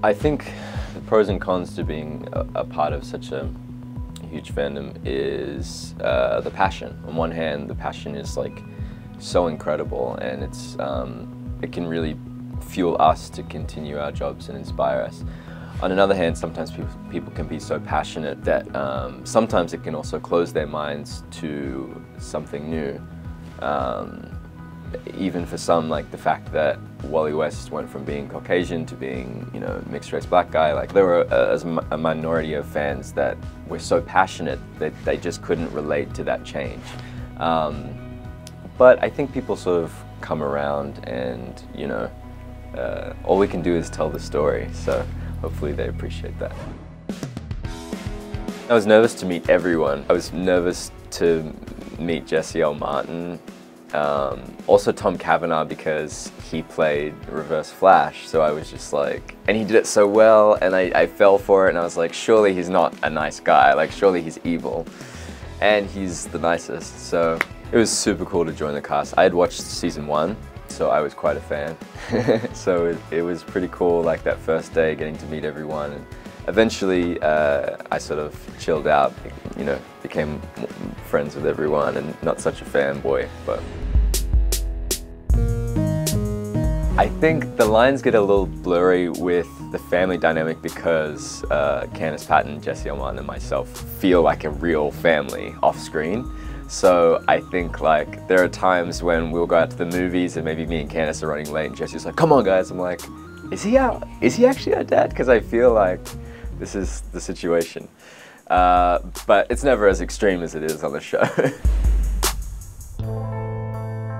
I think the pros and cons to being a part of such a huge fandom is the passion. On one hand, the passion is like so incredible, and it can really fuel us to continue our jobs and inspire us. On another hand, sometimes people can be so passionate that sometimes it can also close their minds to something new. Even for some, like the fact that Wally West went from being Caucasian to being, you know, mixed race black guy, like there were a minority of fans that were so passionate that they just couldn't relate to that change. But I think people sort of come around, and, you know, all we can do is tell the story, so hopefully they appreciate that. I was nervous to meet everyone. I was nervous to meet Jesse L. Martin. Also Tom Cavanagh, because he played Reverse Flash, so I was just like, and he did it so well, and I fell for it, and I was like, surely he's not a nice guy, like surely he's evil. And he's the nicest, so it was super cool to join the cast. I had watched season 1, so I was quite a fan. So it was pretty cool, like that first day getting to meet everyone, and eventually I sort of chilled out, you know, became friends with everyone and not such a fanboy. But I think the lines get a little blurry with the family dynamic because Candice Patton, Jesse L. Martin and myself feel like a real family off screen. So I think like there are times when we'll go out to the movies and maybe me and Candice are running late and Jesse's like, come on guys. I'm like, is he out? Is he actually our dad? Because I feel like this is the situation. But it's never as extreme as it is on the show.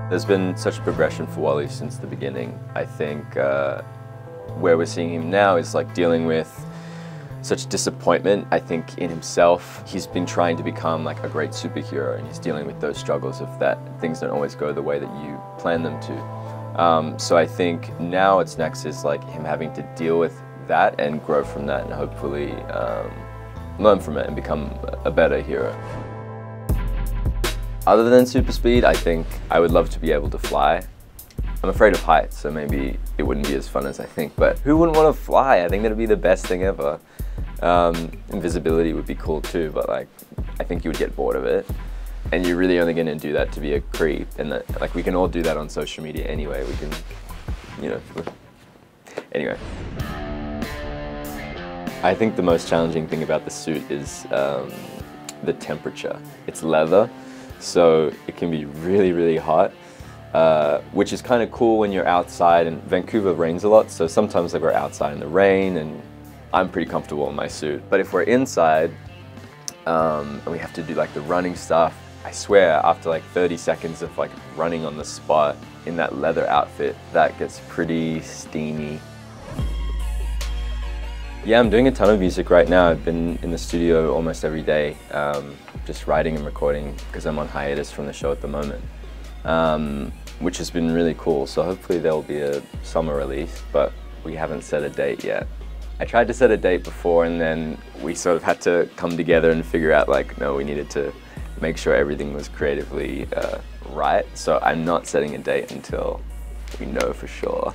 There's been such a progression for Wally since the beginning. I think where we're seeing him now is like dealing with such disappointment, I think, in himself. He's been trying to become like a great superhero, and he's dealing with those struggles of that things don't always go the way that you plan them to. So I think now it's next is like him having to deal with that and grow from that, and hopefully learn from it and become a better hero. Other than super speed, I think I would love to be able to fly. I'm afraid of heights, so maybe it wouldn't be as fun as I think, but who wouldn't want to fly? I think that'd be the best thing ever. Invisibility would be cool too, but like, I think you would get bored of it. And you're really only going to do that to be a creep, and that, like, we can all do that on social media anyway. We can, you know, anyway. I think the most challenging thing about the suit is the temperature. It's leather, so it can be really, really hot, which is kind of cool when you're outside, and Vancouver rains a lot, so sometimes like we're outside in the rain and I'm pretty comfortable in my suit. But if we're inside and we have to do like the running stuff, I swear after like 30 seconds of like running on the spot in that leather outfit, that gets pretty steamy. Yeah, I'm doing a ton of music right now. I've been in the studio almost every day, just writing and recording because I'm on hiatus from the show at the moment, which has been really cool. So hopefully there'll be a summer release, but we haven't set a date yet. I tried to set a date before, and then we sort of had to come together and figure out like, no, we needed to make sure everything was creatively right. So I'm not setting a date until we know for sure.